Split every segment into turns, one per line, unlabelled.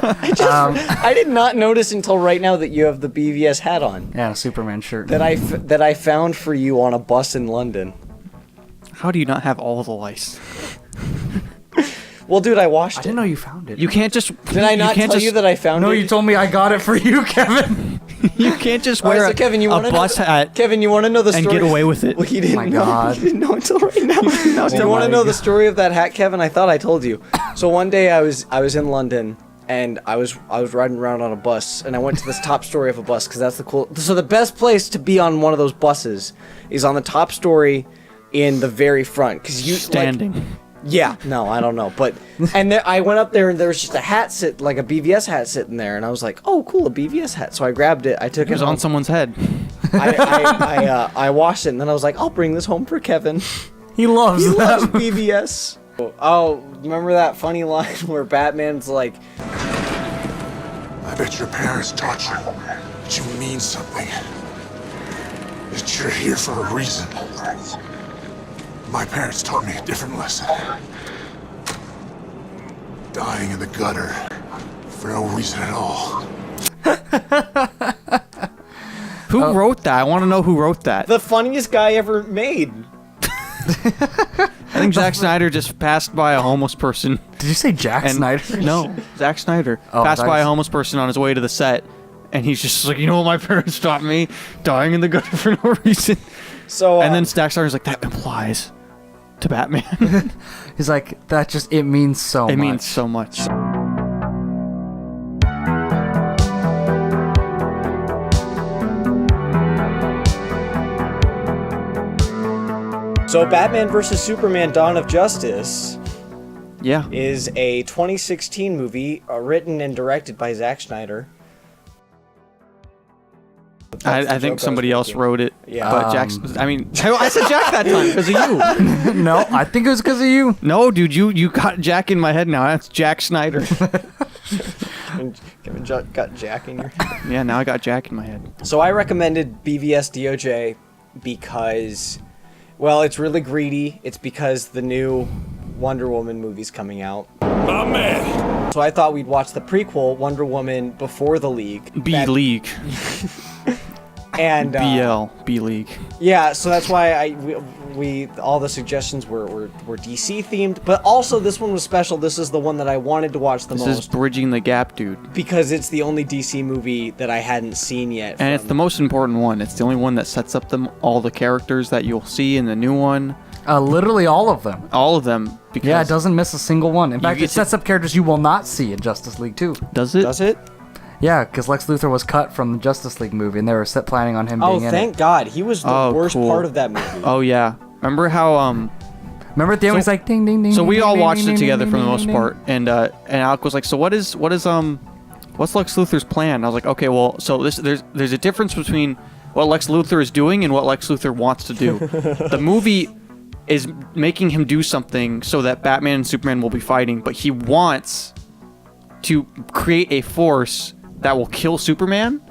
I did not notice until right now that you have the BVS hat on.
Yeah, a Superman shirt.
That I found for you on a bus in London.
How do you not have all the lice?
Well, dude, I washed it.
I didn't know you found it.
You can't just...
Did I not tell you that I found it?
No, you told me I got it for you, Kevin.
You can't just
All right,
wear
so Kevin, you
a
wanna
bus hat
Kevin, you want to know the
and
story?
get away with it.
Well, he didn't
My
know.
God.
He didn't know until right now. Do you want to know the story of that hat, Kevin? I thought I told you. So one day I was in London and I was riding around on a bus and I went to this top story of a bus because that's the cool. So the best place to be on one of those buses is on the top story in the very front because you
standing.
Like, yeah, no, I don't know, but and there, I went up there and there was just a hat like a BVS hat sitting there, and I was like, oh, cool, a BVS hat. So I grabbed it, I took it.
It was on someone's head.
I washed it, and then I was like, I'll bring this home for Kevin.
He loves
BVS. Oh, remember that funny line where Batman's like,
I bet your parents taught you that you mean something. That you're here for a reason. My parents taught me a different lesson. Dying in the gutter for no reason at all.
Who wrote that? I want to know who wrote that.
the funniest guy ever made.
I think Zack Snyder just passed by a homeless person.
Did you say Jack Snyder?
No, Zack Snyder
Oh,
passed by a
nice.
homeless person on his way to the set, and he's just like, you know what my parents taught me? Dying in the gutter for no reason.
So
And then Zack Snyder's like, that implies to Batman.
He's like, it means so much.
It means so much.
So Batman vs Superman: Dawn of Justice
Yeah.
is a 2016 movie written and directed by Zack Snyder.
I think somebody else wrote it.
Yeah.
But Jack, I mean, I said Jack that time because of you.
No, I think it was because of you.
No, dude, you got Jack in my head now. That's Jack Snyder.
And Kevin got Jack in your head.
Yeah, now I got Jack in my head.
So I recommended BVS DOJ because, well, it's really greedy. It's because the new Wonder Woman movie's coming out.
My man!
So I thought we'd watch the prequel, Wonder Woman Before the League.
B-League.
And
B-League.
yeah, so that's why we all the suggestions were DC themed, but also this one was special. This is the one that I wanted to watch the
This
most
is Bridging the Gap, dude.
because it's the only DC movie that I hadn't seen yet.
And it's the most important one. It's the only one that sets up all the characters that you'll see in the new one.
Literally all of them.
All of them. Because
Yeah, it doesn't miss a single one. In fact,
get
it sets up characters you will not see in Justice League 2.
Does it?
Does it?
Yeah, because Lex Luthor was cut from the Justice League movie, and they were planning on him
Oh,
being in
thank
it.
God. He was the
Oh,
worst
cool.
part of that movie.
Oh, yeah. Remember how,
Remember at the end, he's like, ding, ding, ding.
So
ding,
we
ding,
all
ding,
watched
ding,
it
ding,
together
ding,
for the
ding,
most
ding,
part, and Alec was like, "So what's Lex Luthor's plan?" And I was like, "Okay, well, so there's a difference between what Lex Luthor is doing and what Lex Luthor wants to do. The movie is making him do something so that Batman and Superman will be fighting, but he wants to create a force that will kill Superman."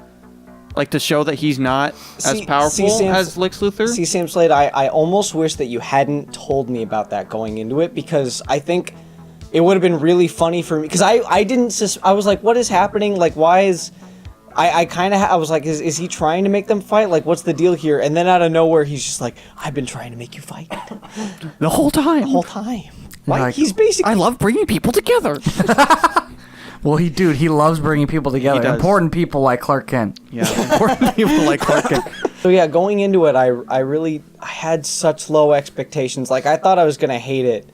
Like, to show that he's not as powerful as Lex Luthor?
See, Sam Slade, I almost wish that you hadn't told me about that going into it, because I think it would have been really funny for me. Because I was like, what is happening? Like, why is... I was like, is he trying to make them fight? Like, what's the deal here? And then out of nowhere, he's just like, I've been trying to make you fight.
The whole time.
The whole time. Why?
Like,
He's basically...
I love bringing people together.
Well, he loves bringing people together.
He does.
Important people like Clark Kent.
Yeah, important people like Clark Kent.
So yeah, going into it, I had such low expectations. Like, I thought I was gonna hate it,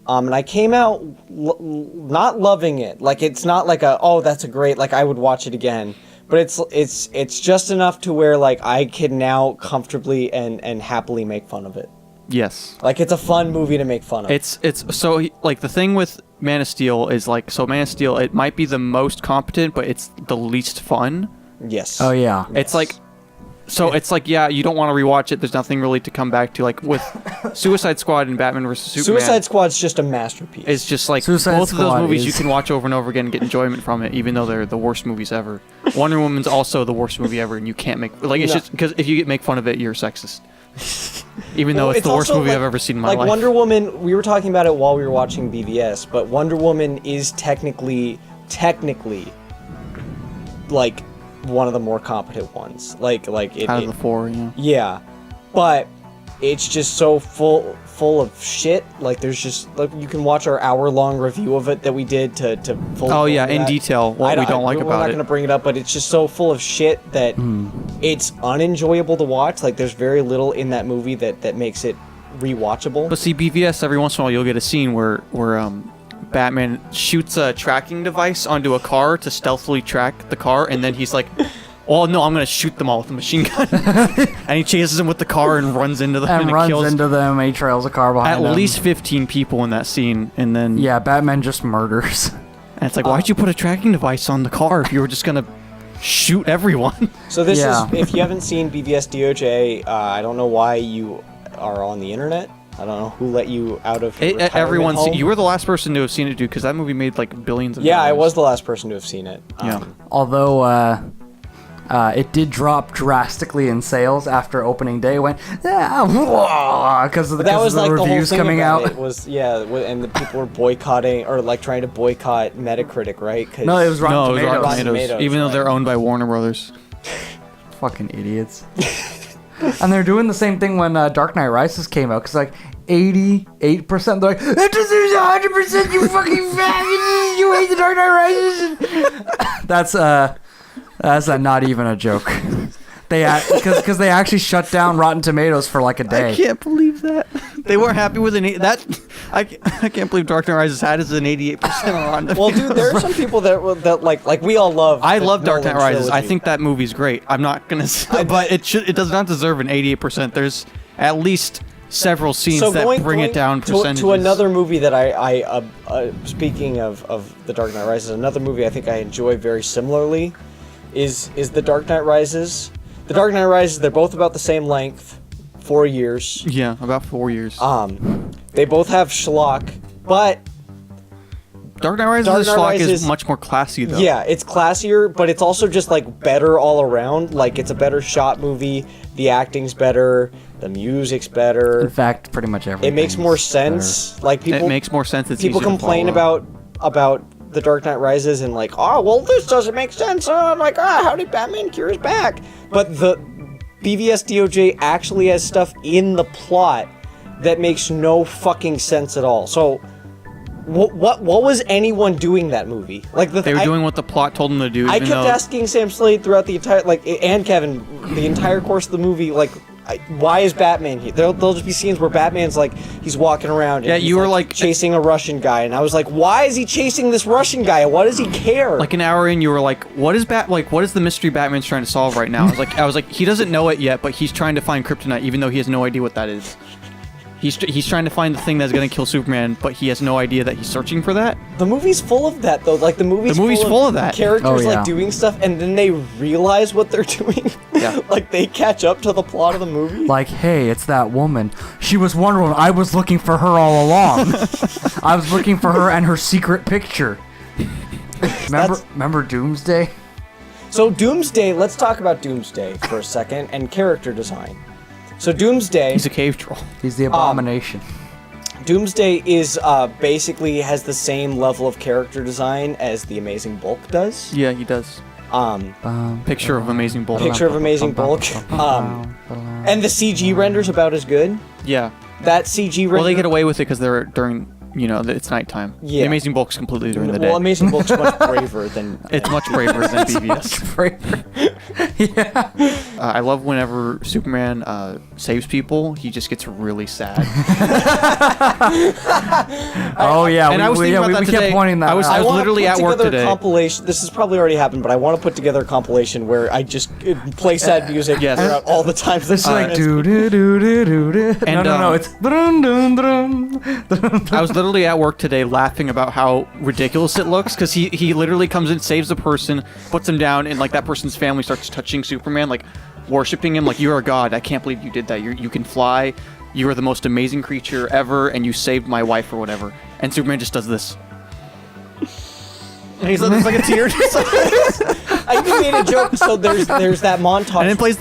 and I came out not loving it. Like, it's not like that's a great, like, I would watch it again. But it's just enough to where, like, I can now comfortably and happily make fun of it.
Yes.
Like, it's a fun movie to make fun of.
It's so, like, the thing with Man of Steel is, like, so Man of Steel, it might be the most competent, but it's the least fun.
Yes.
Oh, yeah.
It's like, so it's like, yeah, you don't want to rewatch it. There's nothing really to come back to. Like, with Suicide Squad and Batman vs. Superman.
Suicide Squad's just a masterpiece.
It's just like,
Suicide
both of those
Squad
movies
is-
you can watch over and over again and get enjoyment from it, even though they're the worst movies ever. Wonder Woman's also the worst movie ever, and you can't make, like, it's
No.
just, because if you make fun of it, you're sexist. Even though
Well,
it's the worst
also,
movie
like-
I've ever seen in my
like
life.
Wonder Woman, we were talking about it while we were watching BVS, but Wonder Woman is technically technically like one of the more competent ones. Like it,
Out of the four,
yeah, but it's just so full of shit. Like there's just like you can watch our hour-long review of it that we did to fully.
Oh
go
yeah,
into
in
that.
detail what we don't like
we're
about
not
it.
gonna bring it up, but it's just so full of shit that it's unenjoyable to watch. Like there's very little in that movie that makes it rewatchable.
But see, BVS, every once in a while you'll get a scene where Batman shoots a tracking device onto a car to stealthily track the car, and then he's like, "Oh no, I'm gonna shoot them all with a machine gun," and he chases them with the car and runs into them
And
it
runs
kills
into them. He trails a car behind
at
him.
least 15 people in that scene, and then
Yeah, Batman just murders.
and it's like, why'd you put a tracking device on the car if you were just gonna shoot everyone?
So this
Yeah.
is, if you haven't seen BVS DOJ, I don't know why you are on the internet. I don't know who let you out of your retirement
Everyone's
home.
you were the last person to have seen it, dude, because that movie made like billions of
Yeah,
dollars.
I was the last person to have seen it.
Yeah.
Although it did drop drastically in sales after opening day. It went because of
But that was
the
like the whole
reviews
thing
coming
about
out.
it was and the people were boycotting or like trying to boycott Metacritic, right? 'Cause
No, it was Rotten
No, it was
Tomatoes.
Rotten Tomatoes,
Tomatoes,
even though
right.
they're owned by Warner Brothers.
Fucking idiots. And they're doing the same thing when Dark Knight Rises came out, because like 88%, they're like, it deserves 100%, you fucking faggot, you hate the Dark Knight Rises. That's not even a joke. Because they actually shut down Rotten Tomatoes for like a day.
I can't believe that. They weren't happy with I can't believe Dark Knight Rises had as an 88% on Rotten
Well, dude, there are some people that like we all love.
I
the
love Dark Knight
Nolan
Rises. I
trilogy.
think that movie's great. I'm not gonna say, but it does not deserve an 88%. There's at least several scenes that bring it down percentages.
to another movie that I speaking of the Dark Knight Rises, another movie I think I enjoy very similarly is the Dark Knight Rises. The Dark Knight Rises, they're both about the same length, 4 years.
Yeah, about 4 years.
They both have schlock, but
Dark Knight Rises,
Dark Knight
schlock
Rises-
is much more classy though.
yeah, it's classier, but it's also just like better all around. Like it's a better shot movie. The acting's better. The music's better.
In fact, pretty much everything.
It makes more sense. Like people
it makes more sense. It's
people
easier to
complain
follow.
about the Dark Knight Rises and like, oh well, this doesn't make sense. I'm like, how did Batman cure his back? But the BVS DOJ actually has stuff in the plot that makes no fucking sense at all. So, what was anyone doing that movie? Like
They were doing what the plot told them to do.
I
even
kept
though-
asking Sam Slade throughout the entire and Kevin the entire course of the movie, like, why is Batman here? There'll just be scenes where Batman's like he's walking around. And
Yeah,
he's,
you were like
chasing a Russian guy, and I was like, why is he chasing this Russian guy? Why does he care?
like an hour in, you were like, what is the mystery Batman's trying to solve right now? I was like, he doesn't know it yet, but he's trying to find kryptonite, even though he has no idea what that is. He's trying to find the thing that's gonna kill Superman, but he has no idea that he's searching for that.
The movie's full of that, though. Like the movie's
full of that.
Characters
Oh, yeah.
like doing stuff, and then they realize what they're doing.
Yeah.
Like they catch up to the plot of the movie.
Like, hey, it's that woman. She was Wonder Woman. I was looking for her all along. I was looking for her and her secret picture. Remember Doomsday?
So Doomsday. Let's talk about Doomsday for a second and character design. So Doomsday.
He's a cave troll.
He's the abomination.
Doomsday is basically has the same level of character design as the Amazing Bulk does.
Yeah, he does. Picture of Amazing Bulk.
Picture of Amazing Bulk. And the CG render's about as good.
Yeah.
That CG render.
Well, they get away with it because they're during, it's nighttime.
Yeah.
The Amazing Bulk's completely during the day.
Well, Amazing Bulk's much braver than.
It's much braver than BVS.
Yeah.
I love whenever Superman saves people, he just gets really sad.
Oh yeah.
And I was thinking about that
we
today.
kept pointing that
I was-
out.
I was
wanna
literally
put
at work
together
today.
A compilation. This has probably already happened, but I want to put together a compilation where I just play sad music
Yes.
throughout all the times.
This is like do do do do do do.
And,
No. It's dun, dun, dun, dun.
I was literally at work today laughing about how ridiculous it looks because he literally comes in, saves a person, puts him down, and like that person's family starts touching Superman, like worshiping him, like you're a god. I can't believe you did that. You can fly. You are the most amazing creature ever, and you saved my wife or whatever. And Superman just does this. And he's like, it's like a tear.
I even made a joke. So there's that montage.
And it plays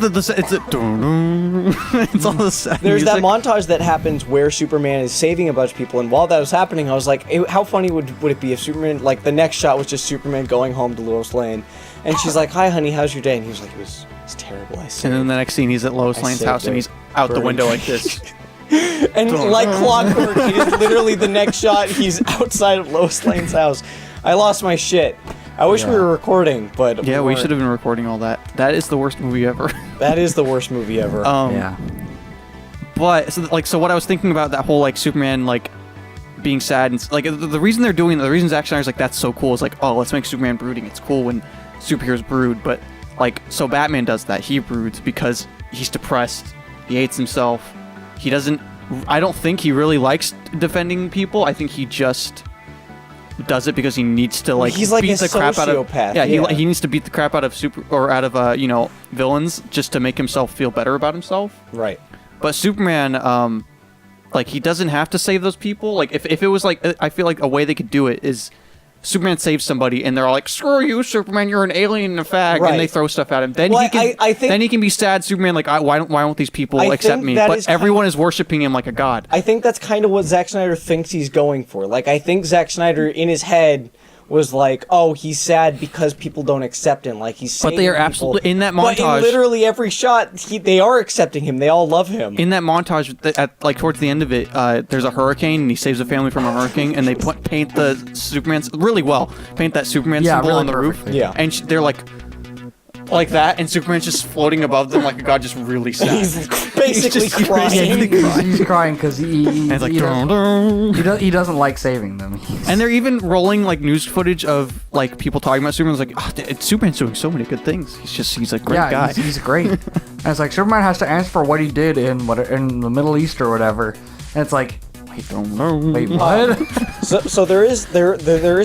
it's all the sad
There's
music.
that montage that happens where Superman is saving a bunch of people, and while that was happening, I was like, how funny would it be if Superman, like, the next shot was just Superman going home to Lois Lane, and she's like, hi, honey, how's your day? And he was like, it's terrible, I said.
And then the next scene, he's at Lois Lane's house, and he's out the window like this.
And like clockwork, it is literally the next shot, he's outside of Lois Lane's house. I lost my shit. I wish we were recording, but
Yeah, we
weren't.
should have been recording all that. That is the worst movie ever.
That is the worst movie ever.
Yeah.
But so what I was thinking about that whole like Superman like being sad and like the reason Zack Snyder's like that's so cool is like, oh, let's make Superman brooding. It's cool when superheroes brood, but like so Batman does that. He broods because he's depressed. He hates himself. I don't think he really likes defending people. I think he just does it because he needs to like
He's like
beat
a
the crap out of
sociopath,
he needs to beat the crap out of villains just to make himself feel better about himself.
Right.
But Superman, like he doesn't have to save those people. Like if it was like, I feel like a way they could do it is Superman saves somebody and they're all like, screw you, Superman, you're an alien and a fag,
Right.
and they throw stuff at him. Then
Well,
he can,
I think-
then he can be sad. Superman, like, why won't these people
I
accept
think
me?
that
But
is kind
everyone is worshiping him like a god.
I think that's kind of what Zack Snyder thinks he's going for. Like, I think Zack Snyder in his head was like, oh, he's sad because people don't accept him. Like, he's
But they are
saving people.
absolutely in that
But in
montage.
literally every shot, they are accepting him. They all love him.
In that montage, like towards the end of it, there's a hurricane, and he saves a family from a hurricane, and they paint the Superman's really well. Paint that Superman symbol
really
on the roof,
perfectly.
Yeah.
and they're like that, and Superman's just floating above them like a god, just really sad.
He's basically
He's just-
crying.
He's crying because
And it's like, dun, dun.
he doesn't like saving them.
And they're even rolling like news footage of like people talking about Superman. It's like, Superman's doing so many good things. He's a great guy.
He's great. And it's like Superman has to answer for what he did in the Middle East or whatever. And it's like, wait, what?
So there is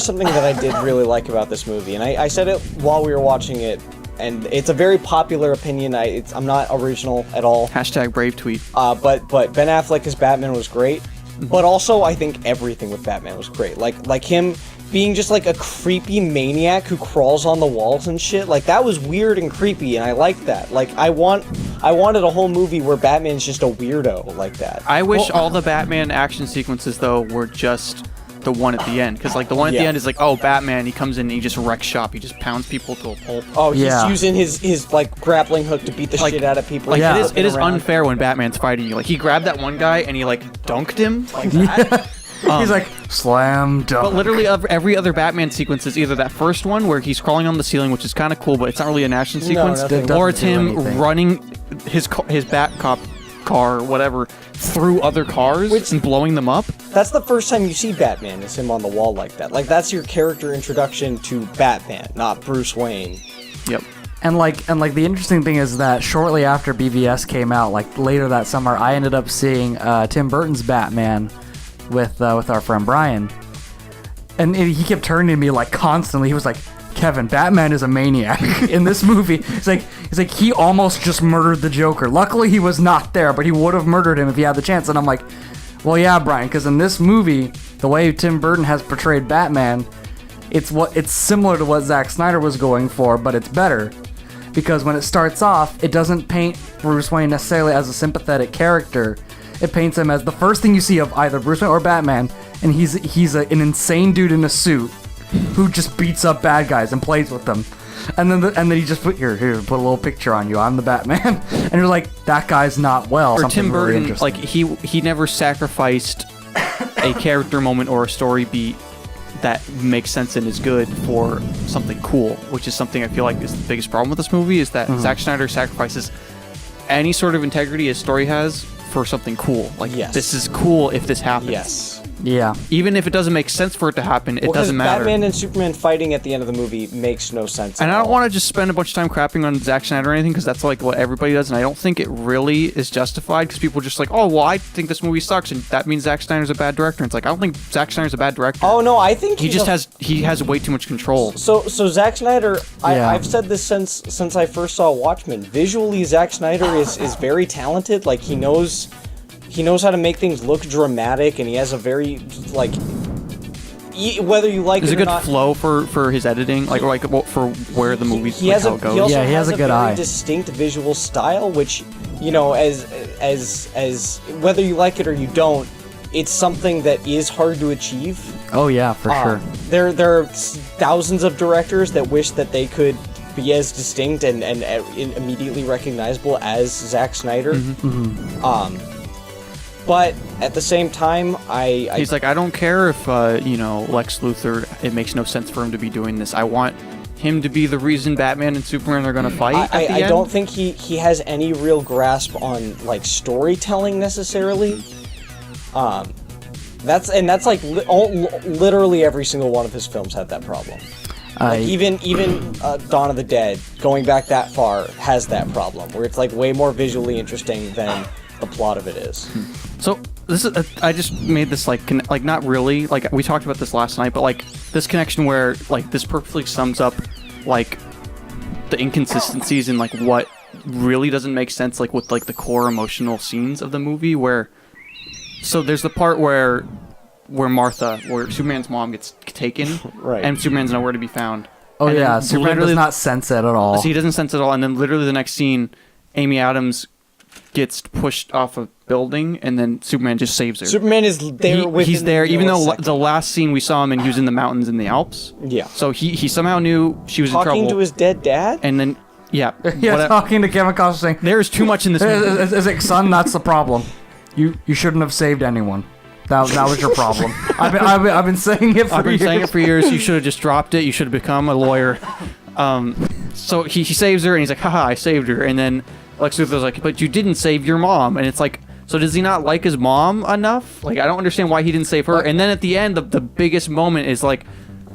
something that I did really like about this movie, and I said it while we were watching it, and it's a very popular opinion. I'm not original at all.
Hashtag brave tweet.
But Ben Affleck as Batman was great. But also, I think everything with Batman was great. Like him being just like a creepy maniac who crawls on the walls and shit. Like, that was weird and creepy, and I liked that. Like, I wanted a whole movie where Batman's just a weirdo like that.
I wish all the Batman action sequences though were just the one at the end, because like the one at the
Yeah.
end is like, oh, Batman, he comes in and he just wrecks shop. He just pounds people to a pulp.
Oh, he's
Yeah.
using his like grappling hook to beat the
Like-
shit out of people.
Like
Yeah.
He's
it is
flipping around.
unfair when Batman's fighting you. Like he grabbed that one guy and he like dunked him like that.
He's like, slam dunk.
But literally every other Batman sequence is either that first one where he's crawling on the ceiling, which is kind of cool, but it's not really an action sequence,
nothing.
or
Doesn't
it's
do
him
anything.
running his Bat Cop car, whatever, through other cars and blowing them up.
That's the first time you see Batman, is him on the wall like that. Like, that's your character introduction to Batman, not Bruce Wayne.
Yep.
And the interesting thing is that shortly after BVS came out, like later that summer, I ended up seeing Tim Burton's Batman with our friend Brian, and he kept turning to me like constantly. He was like, "Kevin, Batman is a maniac in this movie." He's like he almost just murdered the Joker. Luckily, he was not there, but he would have murdered him if he had the chance. And I'm like, "Well, yeah, Brian, because in this movie, the way Tim Burton has portrayed Batman, it's similar to what Zack Snyder was going for, but it's better." Because when it starts off, it doesn't paint Bruce Wayne necessarily as a sympathetic character. It paints him as the first thing you see of either Bruce Wayne or Batman, and he's an insane dude in a suit who just beats up bad guys and plays with them. And then he just put here, put a little picture on you. I'm the Batman, and you're like, that guy's not well.
Or
Something
Tim
really
Burton,
interesting.
like he never sacrificed a character moment or a story beat that makes sense and is good for something cool, which is something I feel like is the biggest problem with this movie, is that Zack Snyder sacrifices any sort of integrity his story has for something cool. Like,
Yes.
this is cool if this happens.
Yes.
Yeah.
Even if it doesn't make sense for it to happen, it
Well, 'cause
doesn't matter.
Batman and Superman fighting at the end of the movie makes no sense.
And
at
I don't
all.
want to just spend a bunch of time crapping on Zack Snyder or anything, because that's like what everybody does, and I don't think it really is justified, because people are just like, oh, well, I think this movie sucks, and that means Zack Snyder's a bad director. And it's like, I don't think Zack Snyder's a bad director.
Oh no, I think
he just has way too much control.
So Zack Snyder,
Yeah.
I've said this since I first saw Watchmen. Visually, Zack Snyder is very talented. Like, he knows how to make things look dramatic, and he has a very, like, whether you like
There's
it
a
or
good
not,
flow for his editing, for where the movie's
he has
how it
he
goes.
also
Yeah, he has a good
very
eye.
distinct visual style, which, you know, as whether you like it or you don't, it's something that is hard to achieve.
Oh yeah, for sure.
There are thousands of directors that wish that they could be as distinct and immediately recognizable as Zack Snyder. But at the same time,
He's like, I don't care if Lex Luthor. It makes no sense for him to be doing this. I want him to be the reason Batman and Superman are going to fight.
I don't think he has any real grasp on like storytelling necessarily. That's like literally every single one of his films had that problem. Like even Dawn of the Dead, going back that far, has that problem where it's like way more visually interesting than the plot of it is.
So this is I just made this like not really, like we talked about this last night, but like this connection where like this perfectly sums up like the inconsistencies in like what really doesn't make sense, like with like the core emotional scenes of the movie. Where so there's the part where Martha, where Superman's mom gets taken,
Right.
and Superman's nowhere to be found.
Oh
And then
yeah, Superman does
literally-
not sense it at all.
So he doesn't sense it at all, and then literally the next scene, Amy Adams gets pushed off a building, and then Superman just saves her.
Superman is there with
He's there, even though the last scene we saw him and he was in the mountains in the Alps.
Yeah.
So he somehow knew she was in trouble.
talking to his dead dad.
And then, yeah.
Yeah, talking to Kevin Costner saying,
There's too much in this movie.
It's like, son, that's the problem. You shouldn't have saved anyone. That was your problem. I've been saying it for years.
I've been saying it for years. You should have just dropped it. You should have become a lawyer. So he saves her, and he's like, haha, I saved her. And then Lex Luthor's like, but you didn't save your mom. And it's like, so does he not like his mom enough? Like, I don't understand why he didn't save her. And then at the end, the biggest moment is like,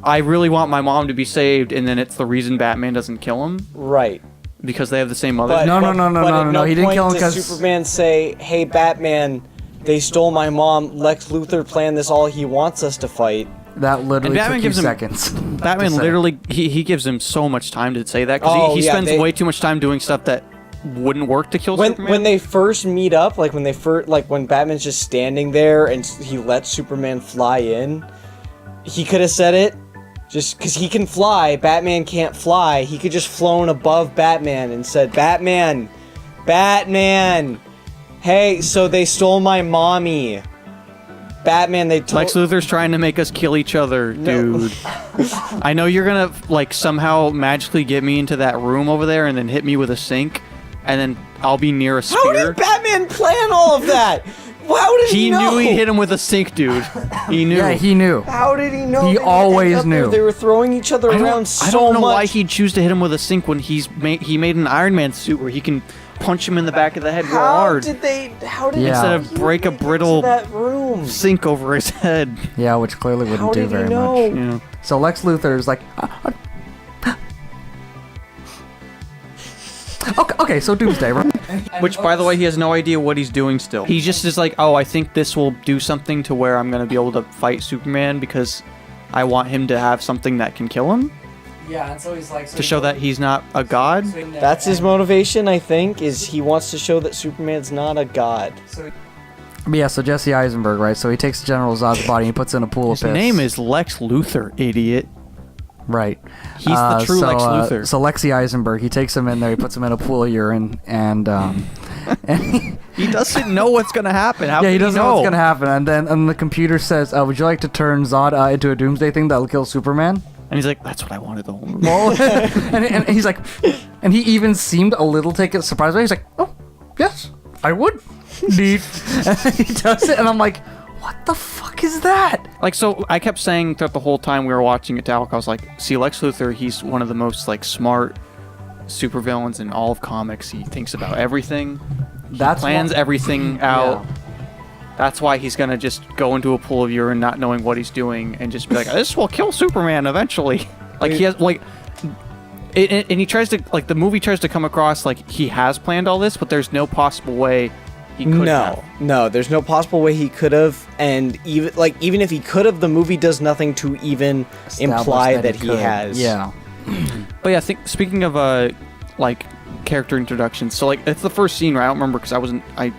I really want my mom to be saved. And then it's the reason Batman doesn't kill him.
Right.
Because they have the same mother.
But,
No.
He
He didn't kill him because
Superman say, "Hey, Batman, they stole my mom. Lex Luthor planned this all. He wants us to fight."
that literally
Batman
took you
gives him-
seconds.
Batman
to say.
literally, he gives him so much time to say that. Because
Oh,
he
yeah,
spends way too much time doing stuff that wouldn't work to kill Superman.
When they first meet up, like when Batman's just standing there and he lets Superman fly in, he could have said it. Just because he can fly, Batman can't fly. He could just flown above Batman and said, Batman, hey, so they stole my mommy. Batman, they told...
Lex Luthor's trying to make us kill each other,
No.
dude. I know you're gonna, like, somehow magically get me into that room over there and then hit me with a sink, and then I'll be near a spear.
How did Batman plan all of that? How did he know?
He knew he hit him with a sink, dude. He knew.
Yeah, he knew.
How did he know?
He
they would
always
end up there?
knew.
They were throwing each other around so much.
I don't know why he'd choose to hit him with a sink when he made an Iron Man suit where he can punch him in the back of the head real hard.
How did
Yeah.
Instead of
he
break a
make it to
brittle
that room?
sink over his head.
Yeah, which clearly wouldn't
How
do
did he
very
know?
much.
Yeah.
So Lex Luthor is like, okay, so Doomsday, right?
Which, by the way, he has no idea what he's doing still. He just is like, oh, I think this will do something to where I'm going to be able to fight Superman because I want him to have something that can kill him.
Yeah, and so he's like...
To show that he's not a god.
That's his motivation, I think, is he wants to show that Superman's not a god.
Yeah, so Jesse Eisenberg, right? So he takes General Zod's body and he puts it in a pool
His
of piss.
name is Lex Luthor, idiot.
Right.
He's the true Lex Luthor.
So Lexi Eisenberg, he takes him in there, he puts him in a pool of urine, and
He doesn't know what's going to happen. How
yeah,
can
he doesn't know
know
what's gonna happen. And then the computer says, "Would you like to turn Zod into a Doomsday thing that'll kill Superman?"
And he's like, that's what I wanted the whole movie.
Well, and he's like, and he even seemed a little taken surprised by it. He's like, "Oh, yes, I would." Neat. And then he does it, and I'm like, "What the fuck is that?"
Like, so I kept saying throughout the whole time we were watching it to Alec, I was like, see, Lex Luthor, he's one of the most, like, smart supervillains in all of comics. He thinks about everything.
That's
Plans
why-
everything out. That's why he's gonna just go into a pool of urine not knowing what he's doing and just be like, this will kill Superman eventually. Like, he has, like... and he tries to, like, the movie tries to come across like he has planned all this, but there's no possible way he could have.
No, there's no possible way he could have, and even if he could have, the movie does nothing to even imply that he
could.
has.
Yeah.
But yeah, I think speaking of like character introductions, so like it's the first scene, right? I don't remember because I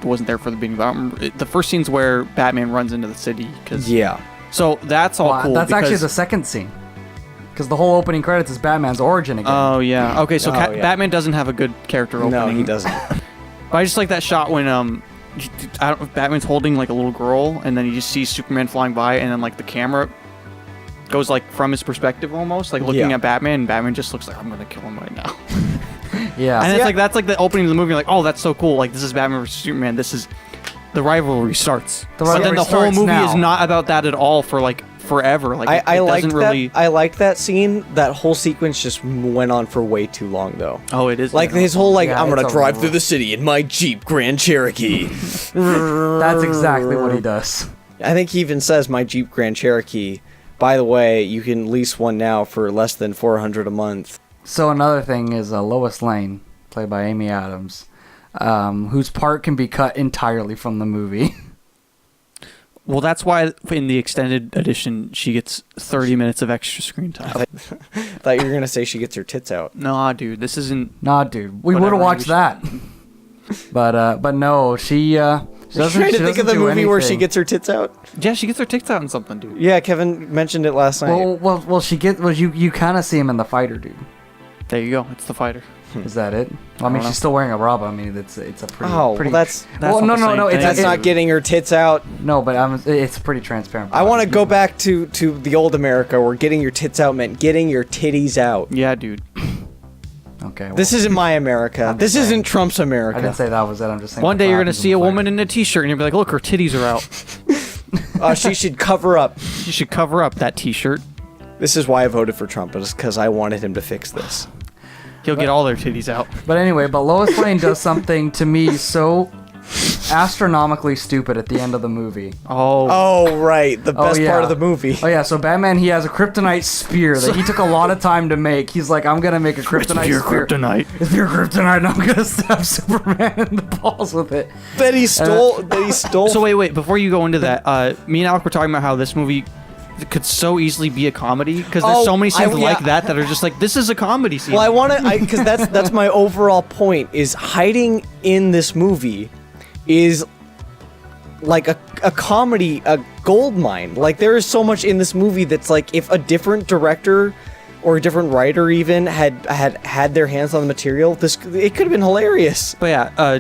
wasn't there for the beginning. But I don't remember. The first scene's where Batman runs into the city because
Yeah.
So that's all
Well,
cool.
that's actually
because-
the second scene. Because the whole opening credits is Batman's origin again.
Oh yeah. Okay, so
Oh, yeah.
Batman doesn't have a good character opening.
No, he doesn't.
But I just like that shot when Batman's holding like a little girl, and then you just see Superman flying by, and then like the camera goes like from his perspective almost, like looking
Yeah.
at Batman, and Batman just looks like, I'm gonna kill him right now.
Yeah.
And it's like that's like the opening of the movie. Like, oh, that's so cool. Like this is Batman versus Superman. This is the rivalry starts.
The
But then
rivalry
the whole
starts
movie
now.
is not about that at all for like forever. Like
I
it
liked
doesn't really.
that. I liked that scene. That whole sequence just went on for way too long, though.
Oh, it is
Like his whole
Yeah,
I'm gonna
it's
drive
over.
through the city in my Jeep Grand Cherokee.
That's exactly what he does.
I think he even says my Jeep Grand Cherokee. By the way, you can lease one now for less than $400 a month.
So another thing is Lois Lane, played by Amy Adams, whose part can be cut entirely from the movie.
Well, that's why in the extended edition she gets 30 minutes of extra screen time.
Thought you were gonna say she gets her tits out.
Nah, dude, this isn't.
Nah, dude, we would
Whatever,
have watched
maybe
that. But no, she
I'm trying to think of the movie where she gets her tits out.
Yeah, she gets her tits out in something, dude.
Yeah, Kevin mentioned it last night.
You kind of see him in the fighter, dude.
There you go. It's the fighter.
Is that it? Well, I mean,
don't know.
she's still wearing a bra. But I mean, it's a pretty.
Oh,
pretty,
well, that's
well,
not
no,
the
no,
same
no.
thing.
It's
that's not getting her tits out.
No, but it's pretty transparent.
I want to go back to the old America where getting your tits out meant getting your titties out.
Yeah, dude.
Okay. Well,
This isn't my America.
I'm
This
just saying.
isn't Trump's
I didn't
America.
say that was it. I'm just saying.
One day
what
you're gonna
happens
see a
in the
woman in a t-shirt and you'll be like, look, her titties are out.
She should cover up.
You should cover up that t-shirt.
This is why I voted for Trump. It was because I wanted him to fix this.
He'll get all their titties out.
But anyway, Lois Lane does something to me so astronomically stupid at the end of the movie.
Oh.
Oh, right. The best
yeah.
part of the movie.
Oh yeah, so Batman, he has a kryptonite spear that he took a lot of time to make. He's like, I'm gonna make a kryptonite spear.
kryptonite.
It's pure kryptonite, and I'm gonna stab Superman in the balls with it.
That he stole.
So wait. Before you go into that, me and Alec were talking about how this movie could so easily be a comedy because there's
Oh,
so many scenes
yeah.
like that that are just like, this is a comedy scene.
Well, I want to, because that's my overall point. Is hiding in this movie is like a comedy, a gold mine. Like there is so much in this movie that's like, if a different director or a different writer even had their hands on the material, it could have been hilarious.
But yeah,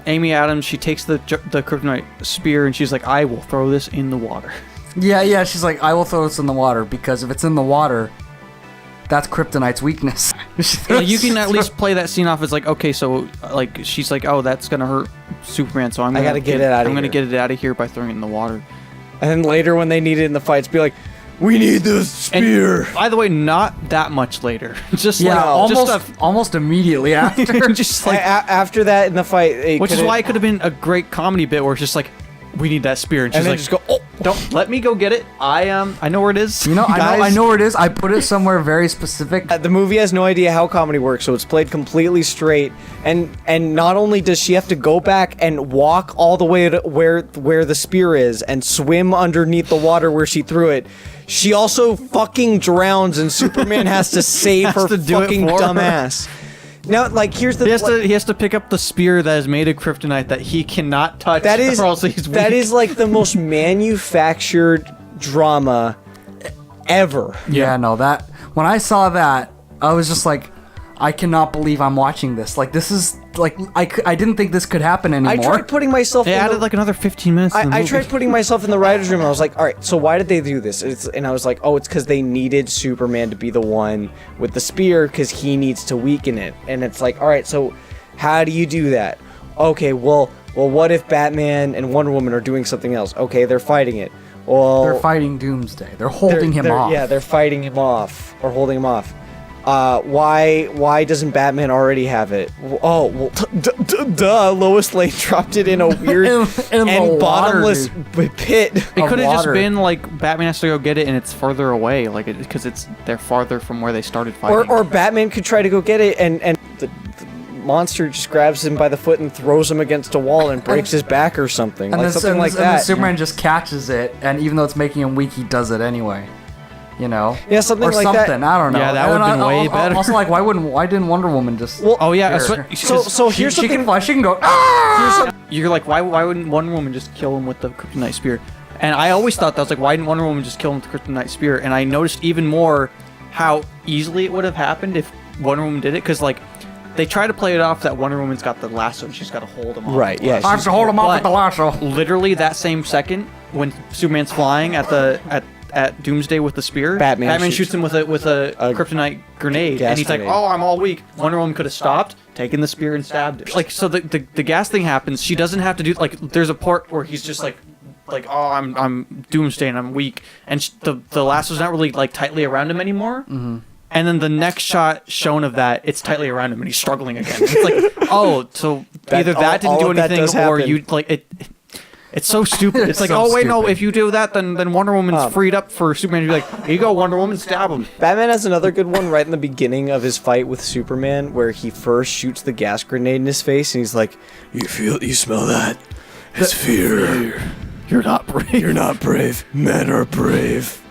Amy Adams, she takes the kryptonite spear and she's like, I will throw this in the water.
Yeah, she's like, I will throw this in the water because if it's in the water, that's kryptonite's weakness.
Yeah, you can at least play that scene off as like, okay, so like she's like, oh, that's gonna hurt Superman, so I'm
gotta get it outta
I'm gonna
here.
get it out of here by throwing it in the water.
And then later when they need it in the fights, be like, we need this
And
spear.
by the way, not that much later. Just
Yeah,
like
almost immediately after.
just like,
After that in the fight,
which is why it could have been a great comedy bit where it's just like, we need that spear, and she's
and then
like,
just go, oh.
don't let me go get it. I know where it is.
You know, I
Guys.
know where it is. I put it somewhere very specific.
The movie has no idea how comedy works, so it's played completely straight. And not only does she have to go back and walk all the way to where the spear is and swim underneath the water where she threw it, she also fucking drowns, and Superman has to save her
to do it
fucking
for her.
dumbass. Now, like, here's the
He has to pick up the spear that is made of kryptonite that he cannot touch.
that is
or else he's
that
weak.
is like the most manufactured drama ever.
Yeah, no, that when I saw that, I was just like, I cannot believe I'm watching this. Like, this is like I didn't think this could happen
I
anymore.
tried putting myself.
They
in
added
the,
like another 15 minutes. to the
I
movie.
tried putting myself in the writer's room, and I was like, all right, so why did they do this? And I was like, oh, it's because they needed Superman to be the one with the spear because he needs to weaken it. And it's like, all right, so how do you do that? Okay, well, what if Batman and Wonder Woman are doing something else? Okay, they're fighting it. Well,
They're fighting Doomsday. They're holding him off.
Yeah, they're fighting him off or holding him off. Why doesn't Batman already have it? Oh, well, duh. Lois Lane dropped it in a weird
In the
and
water,
bottomless pit.
It
of
could have just
water.
been like Batman has to go get it and it's further away, like because they're farther from where they started fighting.
Or Batman could try to go get it, and the monster just grabs him by the foot and throws him against a wall and breaks his back or something.
And
Like
then,
something like
and then
that.
Superman just catches it, and even though it's making him weak, he does it anyway. You know?
Yeah, something
or
like
something.
that.
I don't know.
Yeah, that
And
would've been way better.
Also, like, why didn't Wonder Woman just?
Well,
oh yeah,
Here.
so here's
she
something.
can fly. She can go. "Ah!"
you're like, why wouldn't Wonder Woman just kill him with the kryptonite spear? And I always thought that, I was like, why didn't Wonder Woman just kill him with the kryptonite spear? And I noticed even more how easily it would have happened if Wonder Woman did it, because like they try to play it off that Wonder Woman's got the lasso and she's got to hold him off.
Right, yeah.
I have to hold him off with the lasso.
Literally that same second when Superman's flying at Doomsday with the spear, Batman shoots him with a kryptonite grenade, and he's
grenade.
like, "Oh, I'm all weak." Wonder Woman could have stopped, taken the spear, and stabbed him. Like, so the gas thing happens. She doesn't have to do like. There's a part where he's just like, "Oh, I'm Doomsday and I'm weak," and the lasso's not really like tightly around him anymore. Mm-hmm. And then the next shot shown of that, it's tightly around him and he's struggling again. It's like, oh, so either that didn't do anything, or you like it. It's so stupid. It's like,
so
oh wait, no,
stupid.
if you do that, then Wonder Woman's freed up for Superman to be like, here you go, Wonder Woman, stab him.
Batman has another good one right in the beginning of his fight with Superman, where he first shoots the gas grenade in his face, and he's like, you smell that? It's fear.
You're not brave.
You're not brave. Men are brave.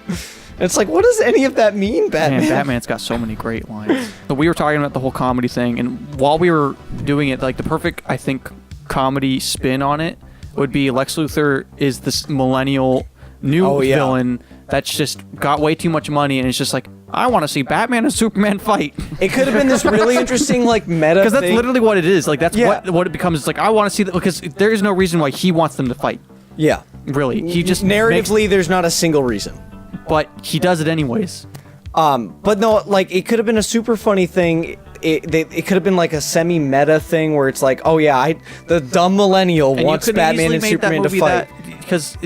And it's like, what does any of that mean, Batman?
Man, Batman's got so many great lines. So we were talking about the whole comedy thing, and while we were doing it, like the perfect, I think, comedy spin on it would be Lex Luthor is this millennial new villain that's just got way too much money, and it's just like, I want to see Batman and Superman fight.
It could have been this really interesting, like, meta
Because that's
thing.
literally what it is. Like, that's what it becomes. It's like, I want to see that, because there is no reason why he wants them to fight.
Yeah.
Really. He just
narratively, there's not a single reason.
But he does it anyways.
But no, like, it could have been a super funny thing. It could have been like a semi-meta thing where it's like, oh yeah, the dumb millennial wants Batman and Superman to fight.
Because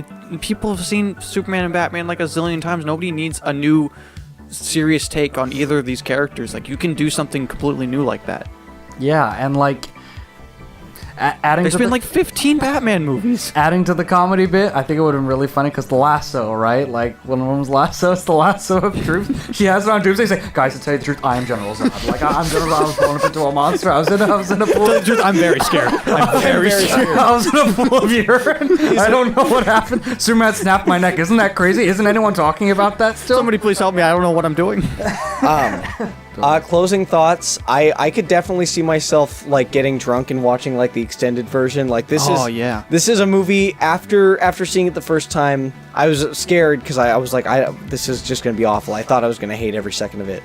people have seen Superman and Batman like a zillion times. Nobody needs a new serious take on either of these characters. Like, you can do something completely new like that.
Yeah, and like adding
There's
to
been like 15 Batman movies.
adding to the comedy bit, I think it would have been really funny because the lasso, right? Like, Wonder Woman's lasso, it's the lasso of truth. She has it on Doomsday. She's like, guys, to tell you the truth, I am General Zod. Like, I'm General Zod. I was blown up into a monster. I was in a pool.
I'm very scared. I'm very scared.
I was in a pool of urine. I don't know what happened. Superman snapped my neck. Isn't that crazy? Isn't anyone talking about that still?
Somebody please help me. I don't know what I'm doing.
Closing thoughts. I could definitely see myself like getting drunk and watching like the extended version. Like this This is a movie after seeing it the first time. I was scared because I was like, this is just gonna be awful. I thought I was gonna hate every second of it.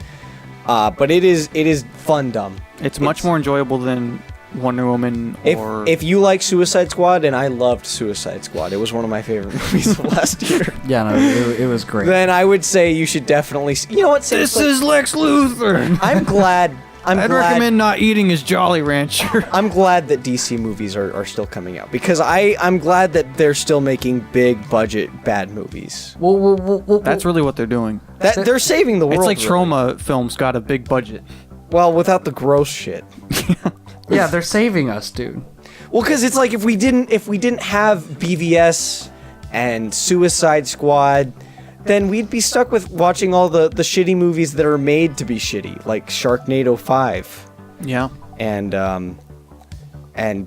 But it is fun dumb.
It's much more enjoyable than Wonder Woman or...
If you like Suicide Squad, and I loved Suicide Squad, it was one of my favorite movies of last year.
Yeah, no, it was great.
Then I would say you should definitely see, you know what?
This is Lex Luthor.
I'm glad.
I'd recommend not eating his Jolly Rancher.
I'm glad that DC movies are still coming out because I'm glad that they're still making big budget bad movies.
That's really what they're doing.
They're saving the world.
It's like
really.
Troma films got a big budget.
Well, without the gross shit.
Yeah, they're saving us, dude.
Well, because it's like if we didn't have BVS and Suicide Squad, then we'd be stuck with watching all the shitty movies that are made to be shitty, like Sharknado 5.
Yeah.
And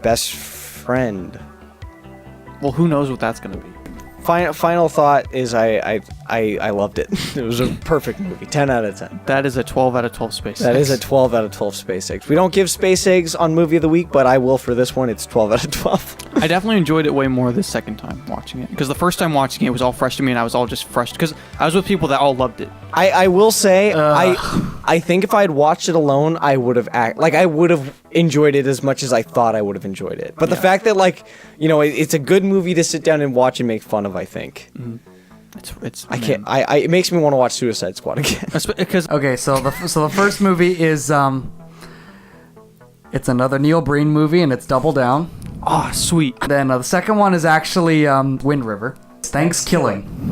Best Friend.
Well, who knows what that's gonna be.
Final thought is I loved it. It was a perfect movie. 10 out of 10.
That is a 12 out of 12 space
That
eggs.
is a 12 out of 12 space eggs. We don't give space eggs on movie of the week, but I will for this one. It's 12 out of 12.
I definitely enjoyed it way more the second time watching it, because the first time watching it was all fresh to me, and I was all just fresh because I was with people that all loved it.
I will say I think if I had watched it alone, I would have enjoyed it as much as I thought I would have enjoyed it. But the fact that it's a good movie to sit down and watch and make fun of, I think.
Mm-hmm. It's
it makes me want to watch Suicide Squad again.
Because
Okay, so the first movie is it's another Neil Breen movie, and it's Double Down.
oh sweet.
Then the second one is actually Wind River. It's Thanksgiving.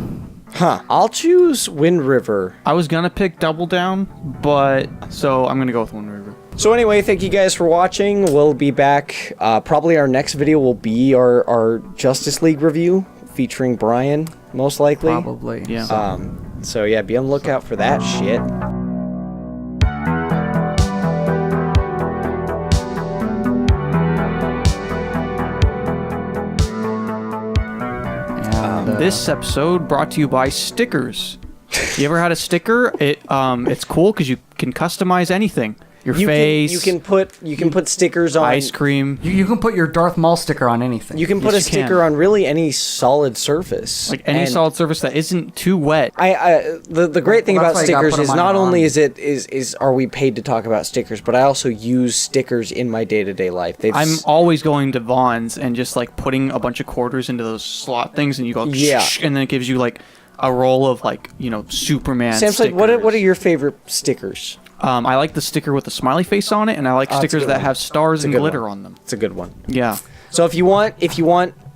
Huh. I'll choose Wind River.
I was gonna pick Double Down, but so I'm gonna go with Wind River.
So anyway, thank you guys for watching. We'll be back. Probably our next video will be our Justice League review featuring Brian, most likely.
Probably.
Yeah.
So yeah, be on the lookout for that shit.
And,
This episode brought to you by stickers. You ever had a sticker? It's cool because you can customize anything. your face,
You can put stickers on
ice cream.
You can put your Darth Maul sticker on anything.
You can put
Yes,
a
you can.
sticker on really any solid surface.
Like any
And
solid surface that isn't too wet.
the great thing
Well,
about
that's why you gotta
stickers
put 'em
is
on
not
your
only
arm.
is are we paid to talk about stickers, but I also use stickers in my day-to-day life.
I'm always going to Vaughn's and just like putting a bunch of quarters into those slot things, and you go,
Yeah.
and then it gives you like a roll of like, you know, Superman
Sam's like,
stickers.
what are your favorite stickers?
I like the sticker with the smiley face on it, and I like
Oh, that's a
stickers
good
that
one.
have stars
That's a
and
good
glitter
one.
on them.
It's a good one.
Yeah.
So if you want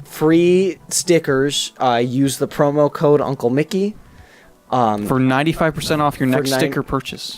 free stickers, use the promo code Uncle Mickey.
For 95% off your next
nine-
sticker purchase.